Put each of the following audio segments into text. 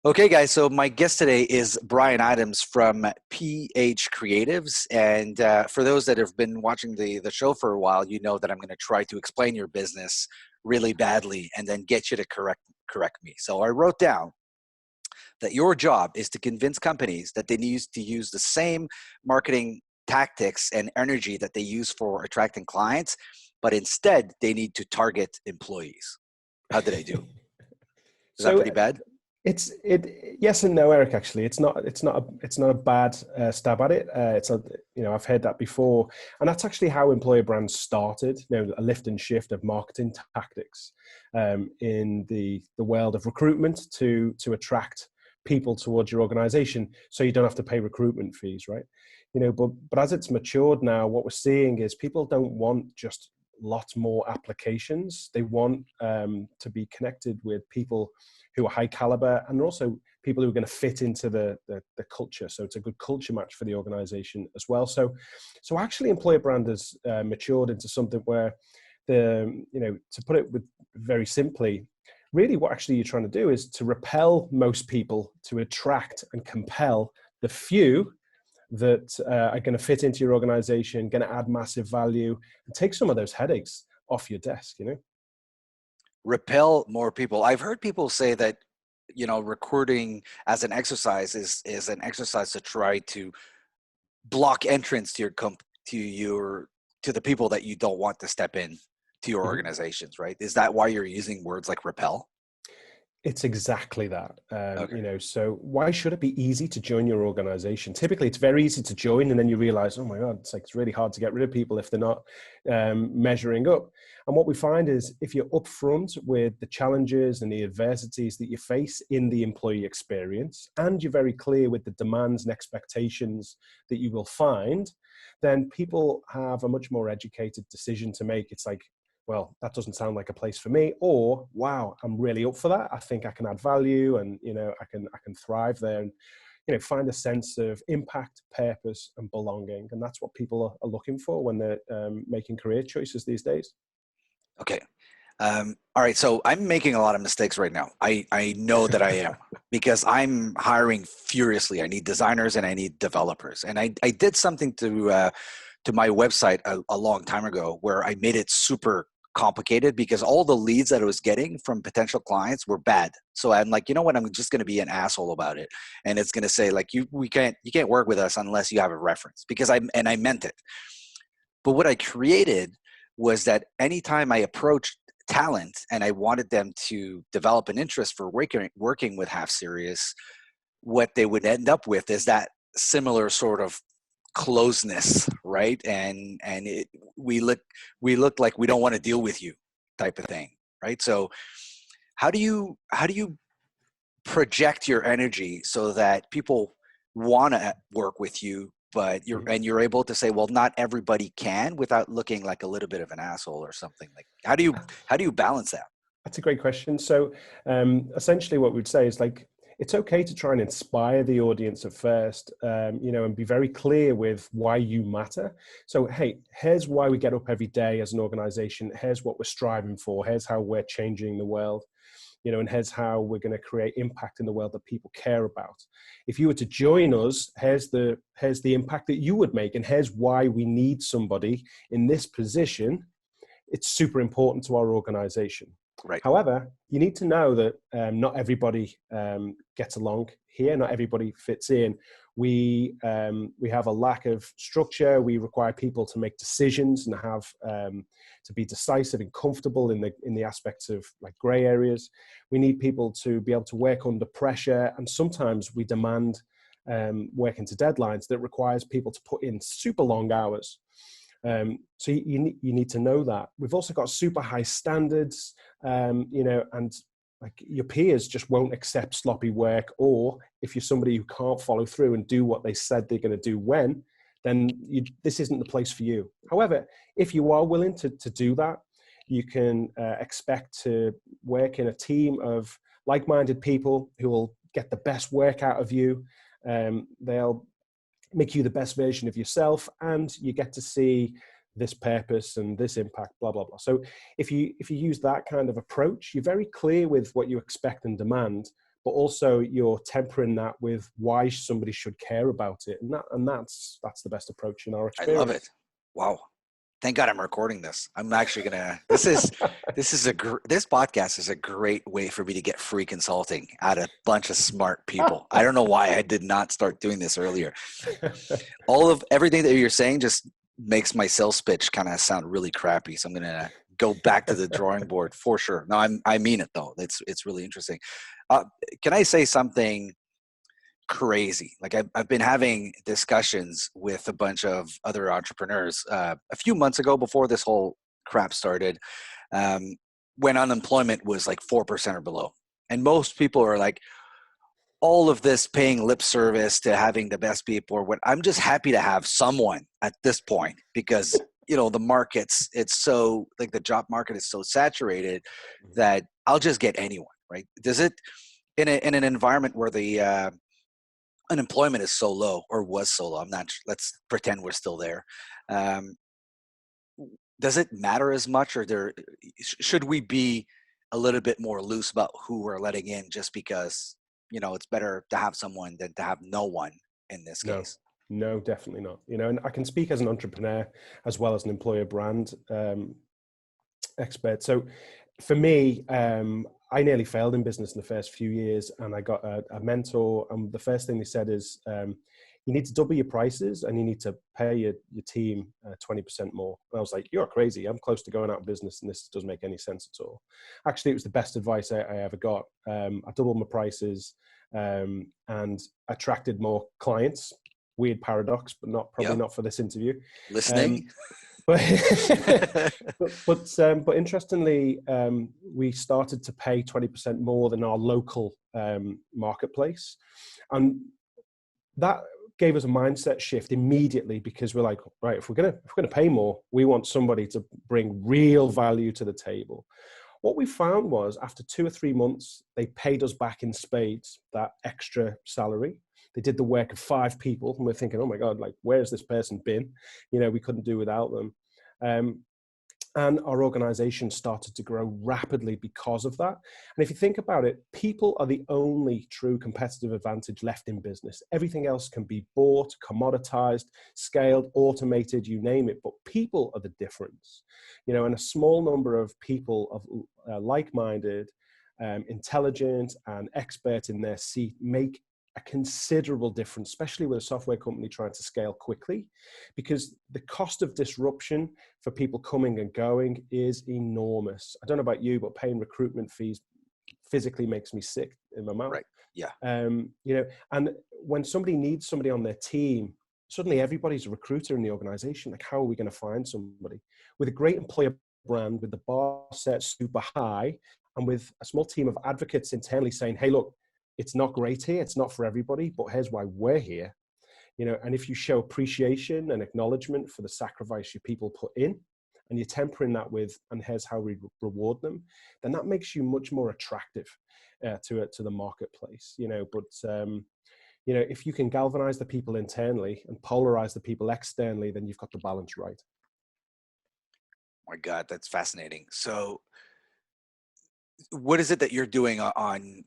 Okay, guys. So my guest today is Bryan Adams from Ph.Creatives, and for those that have been watching the show for a while, you know that I'm going to try to explain your business really badly and then get you to correct me. So I wrote down that your job is to convince companies that they need to use the same marketing tactics and energy that they use for attracting clients, but instead they need to target employees. How did I do? Is that So pretty bad? yes and no, Eric. Actually, it's not a bad stab at it. I've heard that before, and that's actually how employer brands started. A lift and shift of marketing tactics in the world of recruitment to attract people towards your organization, so you don't have to pay recruitment fees, right? But as it's matured now, what we're seeing is people don't want just lots more applications. They want to be connected with people who are high caliber, and also people who are going to fit into the culture. So it's a good culture match for the organization as well. So actually employer brand has matured into something where to put it very simply, really what actually you're trying to do is to repel most people to attract and compel the few that are going to fit into your organization, going to add massive value, and take some of those headaches off your desk. Repel more people. I've heard people say that, recruiting as an exercise is an exercise to try to block entrance to to the people that you don't want to step in to your Mhm. organizations, right? Is that why you're using words like repel? It's exactly that. Okay. So why should it be easy to join your organization? Typically, it's very easy to join, and then you realize, oh my God, it's really hard to get rid of people if they're not measuring up. And what we find is if you're upfront with the challenges and the adversities that you face in the employee experience, and you're very clear with the demands and expectations that you will find, then people have a much more educated decision to make. It's like, well, that doesn't sound like a place for me, or wow, I'm really up for that. I think I can add value, and I can thrive there, and find a sense of impact, purpose, and belonging. And that's what people are looking for when they're making career choices these days. Okay. All right. So I'm making a lot of mistakes right now. I know that I am because I'm hiring furiously. I need designers and I need developers. And I did something to my website a long time ago where I made it super complicated because all the leads that I was getting from potential clients were bad. So I'm like, you know what? I'm just going to be an asshole about it. And it's going to say like, you can't work with us unless you have a reference because I meant it. But what I created was that anytime I approached talent and I wanted them to develop an interest for working with Half Serious, what they would end up with is that similar sort of closeness, right? We look like we don't want to deal with you type of thing, right? So how do you project your energy so that people want to work with you, but you're able to say, well, not everybody can, without looking like a little bit of an asshole or something. Like how do you balance that? That's a great question. So essentially what we'd say is like, it's okay to try and inspire the audience at first, and be very clear with why you matter. So, hey, here's why we get up every day as an organization. Here's what we're striving for. Here's how we're changing the world, and here's how we're going to create impact in the world that people care about. If you were to join us, here's the impact that you would make, and here's why we need somebody in this position. It's super important to our organization. Right. However, you need to know that not everybody gets along here. Not everybody fits in. We have a lack of structure. We require people to make decisions and have to be decisive and comfortable in the aspects of like gray areas. We need people to be able to work under pressure, and sometimes we demand working to deadlines that requires people to put in super long hours. So you need to know that. We've also got super high standards, and like your peers just won't accept sloppy work, or if you're somebody who can't follow through and do what they said they're going to do then this isn't the place for you. However, if you are willing to do that, you can expect to work in a team of like-minded people who will get the best work out of you. They'll make you the best version of yourself, and you get to see this purpose and this impact, blah, blah, blah. So if you use that kind of approach, you're very clear with what you expect and demand, but also you're tempering that with why somebody should care about it. And that's the best approach in our I love experience. it. Wow. Thank God I'm recording this. I'm actually gonna. This podcast is a great way for me to get free consulting out of a bunch of smart people. I don't know why I did not start doing this earlier. All of everything that you're saying just makes my sales pitch kind of sound really crappy. So I'm gonna go back to the drawing board for sure. No, I mean it though. It's really interesting. Uh, can I say something crazy? Like I've been having discussions with a bunch of other entrepreneurs a few months ago before this whole crap started, um, when unemployment was like 4% or below, and most people are like, all of this paying lip service to having the best people or what. I'm just happy to have someone at this point because the market's it's so like the job market is so saturated that I'll just get anyone, right? Does it in an environment where the unemployment is so low or was so low? I'm not. Let's pretend we're still there. Um, does it matter as much, or should we be a little bit more loose about who we're letting in, just because it's better to have someone than to have no one in this No, case? no, definitely not. And I can speak as an entrepreneur as well as an employer brand expert. So for me, I nearly failed in business in the first few years, and I got a mentor. And the first thing they said is, you need to double your prices and you need to pay your team 20% more. And I was like, you're crazy. I'm close to going out of business and this doesn't make any sense at all. Actually, it was the best advice I ever got. I doubled my prices and attracted more clients. Weird paradox, but probably Yep. not for this interview. Listening. But but interestingly, we started to pay 20% more than our local marketplace, and that gave us a mindset shift immediately, because we're like, right, if we're gonna pay more, we want somebody to bring real value to the table. What we found was after 2 or 3 months, they paid us back in spades that extra salary. They did the work of 5 people, and we're thinking, oh my God, like, where's this person been? We couldn't do without them. And our organization started to grow rapidly because of that. And if you think about it, people are the only true competitive advantage left in business. Everything else can be bought, commoditized, scaled, automated, you name it, but people are the difference. And a small number of people of like-minded, intelligent and expert in their seat make a considerable difference, especially with a software company trying to scale quickly, because the cost of disruption for people coming and going is enormous. I don't know about you, but paying recruitment fees physically makes me sick in my mouth. Right. Yeah. And when somebody needs somebody on their team, suddenly everybody's a recruiter in the organization. Like, how are we going to find somebody with a great employer brand, with the bar set super high, and with a small team of advocates internally saying, hey, look, it's not great here, it's not for everybody, but here's why we're here. And if you show appreciation and acknowledgement for the sacrifice your people put in, and you're tempering that with, and here's how we reward them, then that makes you much more attractive to the marketplace. But if you can galvanize the people internally and polarize the people externally, then you've got the balance right. My God, that's fascinating. So what is it that you're doing on,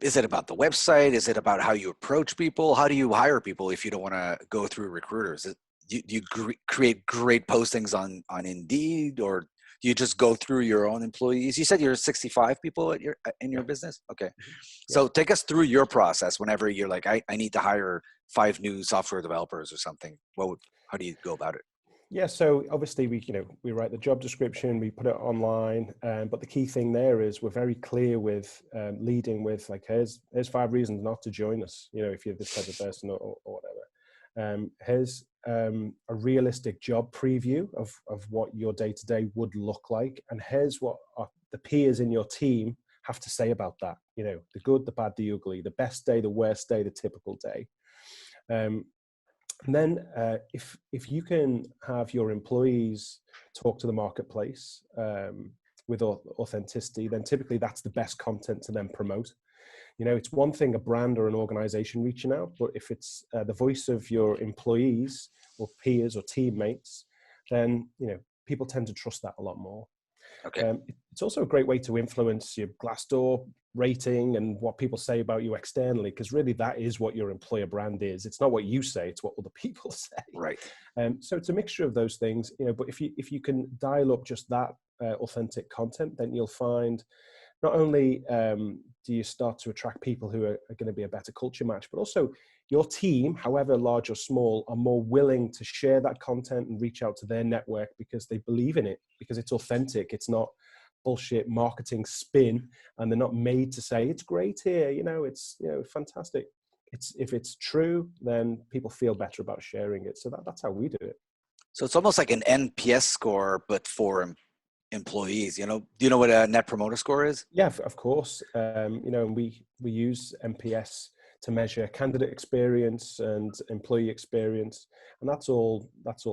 is it about the website? Is it about how you approach people? How do you hire people if you don't want to go through recruiters? Do you create great postings on Indeed, or do you just go through your own employees? You said you're 65 people in your business. Okay. Yeah. So take us through your process whenever you're like, I need to hire 5 new software developers or something. How do you go about it? Yeah, so obviously we write the job description, we put it online, but the key thing there is we're very clear with leading with, like, here's 5 reasons not to join us. If you're this type of person or whatever. Here's a realistic job preview of what your day to day would look like, and here's what the peers in your team have to say about that. The good, the bad, the ugly, the best day, the worst day, the typical day. And then if you can have your employees talk to the marketplace with authenticity, then typically that's the best content to then promote. It's one thing a brand or an organization reaching out, but if it's the voice of your employees or peers or teammates, then people tend to trust that a lot more. Okay. It's also a great way to influence your Glassdoor rating and what people say about you externally, because really that is what your employer brand is. It's not what you say, it's what other people say. Right. So it's a mixture of those things, but if you can dial up just that authentic content, then you'll find not only do you start to attract people who are going to be a better culture match, but also your team, however large or small, are more willing to share that content and reach out to their network because they believe in it, because it's authentic. It's not bullshit marketing spin, and they're not made to say it's great here. It's fantastic. If it's true, then people feel better about sharing it. So that's how we do it. So it's almost like an NPS score, but for employees. Do you know what a net promoter score is? Yeah, of course. And we use NPS to measure candidate experience and employee experience, and that's all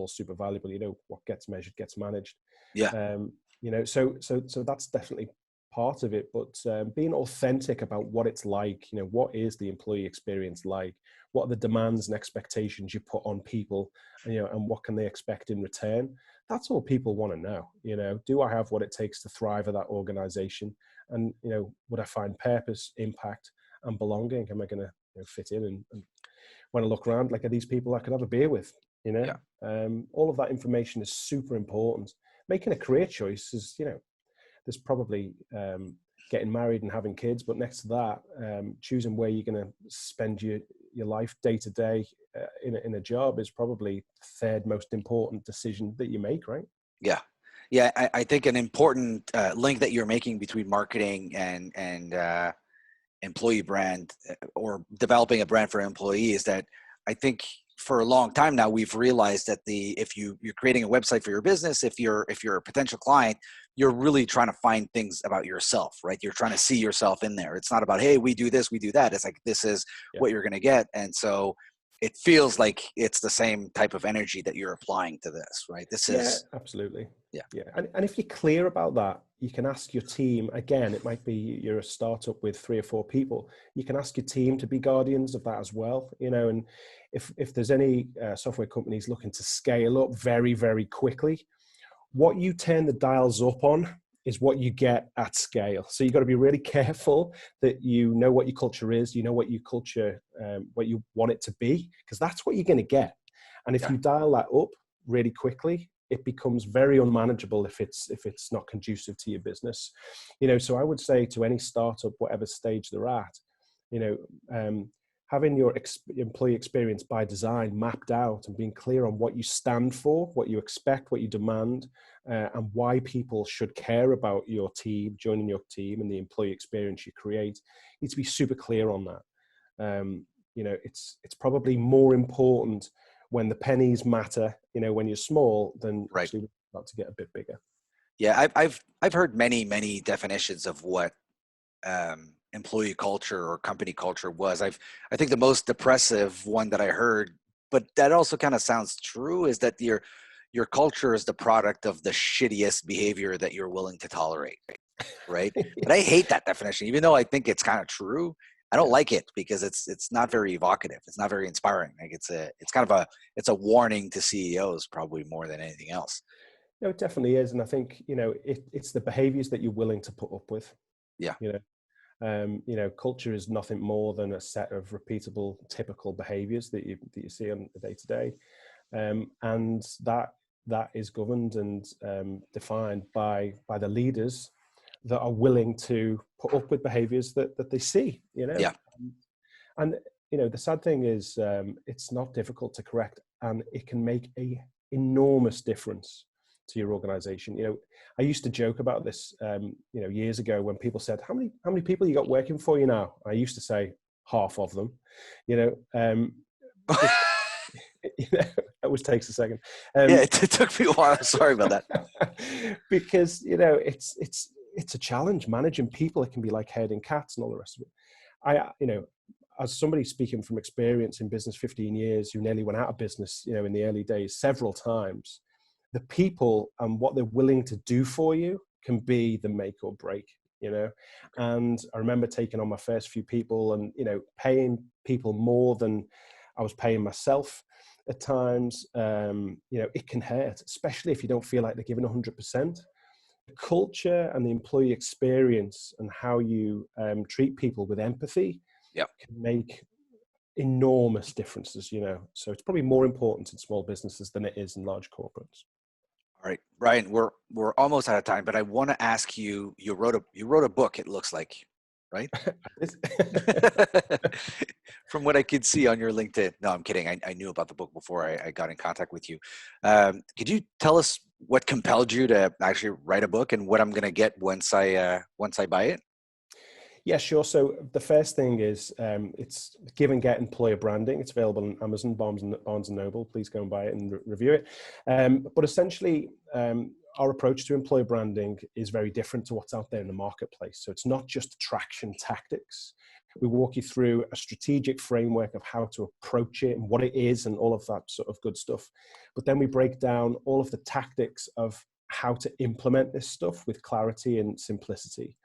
super valuable. What gets measured gets managed. Yeah. So that's definitely part of it. But being authentic about what it's like, what is the employee experience like? What are the demands and expectations you put on people? And what can they expect in return? That's all people want to know. Do I have what it takes to thrive at that organization? And would I find purpose, impact, and belonging? Am I going to fit in? And when I look around, like, are these people I could have a beer with? Yeah. All of that information is super important. Making a career choice is, there's probably getting married and having kids, but next to that, choosing where you're going to spend your life day to day in a job is probably the third most important decision that you make, right? Yeah. Yeah. I think an important link that you're making between marketing and employee brand, or developing a brand for employees, that I think for a long time now we've realized that if you're creating a website for your business, if you're a potential client, you're really trying to find things about yourself, right? You're trying to see yourself in there. It's not about, hey, we do this, we do that. It's like, this is what you're going to get. And so it feels like it's the same type of energy that you're applying to this, right? This is absolutely. Yeah. And if you're clear about that, you can ask your team. Again, it might be you're a startup with 3 or 4 people. You can ask your team to be guardians of that as well. And if there's any software companies looking to scale up very, very quickly, what you turn the dials up on is what you get at scale. So you've got to be really careful that you know what your culture is, what your culture, what you want it to be, because that's what you're going to get. And if you dial that up really quickly, it becomes very unmanageable if it's not conducive to your business. So I would say to any startup, whatever stage they're at, having your employee experience by design mapped out and being clear on what you stand for, what you expect, what you demand, and why people should care about your team, joining your team, and the employee experience you create. You need to be super clear on that. It's probably more important when the pennies matter, when you're small, than actually about to get a bit bigger. Yeah, I've heard many definitions of what employee culture or company culture was. I think the most depressive one that I heard, but that also kind of sounds true, is that your culture is the product of the shittiest behavior that you're willing to tolerate, right? But I hate that definition, even though I think it's kind of true. I don't like it because it's not very evocative. It's not very inspiring. Like it's a warning to CEOs probably more than anything else. No, it definitely is, and I think it's the behaviors that you're willing to put up with. Yeah. Culture is nothing more than a set of repeatable, typical behaviors that you see on the day to day, and that is governed and defined by the leaders that are willing to put up with behaviors that they see. Yeah. And the sad thing is, it's not difficult to correct, and it can make a enormous difference to your organization. I used to joke about this, years ago, when people said, how many people you got working for you now? I used to say half of them. It always takes a second. Yeah, it took me a while. Sorry about that. Because it's a challenge managing people. It can be like herding cats and all the rest of it. As somebody speaking from experience in business, 15 years, who nearly went out of business, in the early days several times, the people and what they're willing to do for you can be the make or break. And I remember taking on my first few people and paying people more than I was paying myself at times. It can hurt, especially if you don't feel like they're giving 100%. culture and the employee experience and how you treat people with empathy Yeah. can make enormous differences, you know. So it's probably more important in small businesses than it is in large corporates. All right, Bryan, we're almost out of time, but I want to ask you, you wrote a book, it looks like, right? From what I could see on your LinkedIn. No, I'm kidding. I knew about the book before I got in contact with you. Could you tell us what compelled you to actually write a book and what I'm going to get once I buy it? Yeah, sure. So the first thing is it's Give and Get Employer Branding. It's available on Amazon, Barnes and Noble. Please go and buy it and review it. But essentially, our approach to employer branding is very different to what's out there in the marketplace. So it's not just attraction tactics. We walk you through a strategic framework of how to approach it and what it is and all of that sort of good stuff. But then we break down all of the tactics of how to implement this stuff with clarity and simplicity.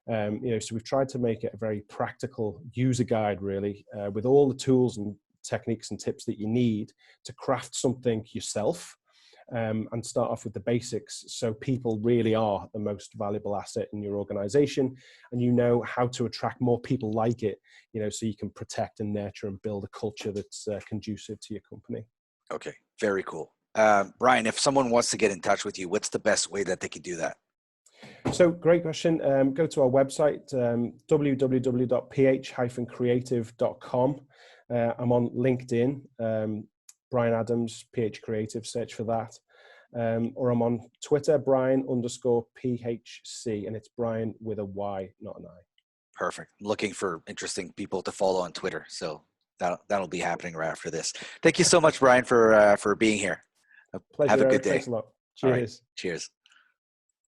So we've tried to make it a very practical user guide, really, with all the tools and techniques and tips that you need to craft something yourself, and start off with the basics. So people really are the most valuable asset in your organization, and you know how to attract more people like it, so you can protect and nurture and build a culture that's conducive to your company. Okay, very cool. Bryan, if someone wants to get in touch with you, what's the best way that they could do that? So great question. Go to our website, www.ph-creative.com. I'm on LinkedIn, Bryan Adams, Ph.Creative, search for that. Or I'm on Twitter, Bryan_PHC, and it's Bryan with a Y, not an I. Perfect. I'm looking for interesting people to follow on Twitter. So that'll be happening right after this. Thank you so much, Bryan, for being here. Pleasure, Have a good Eric. day. Thanks a lot. All right. Cheers. Cheers.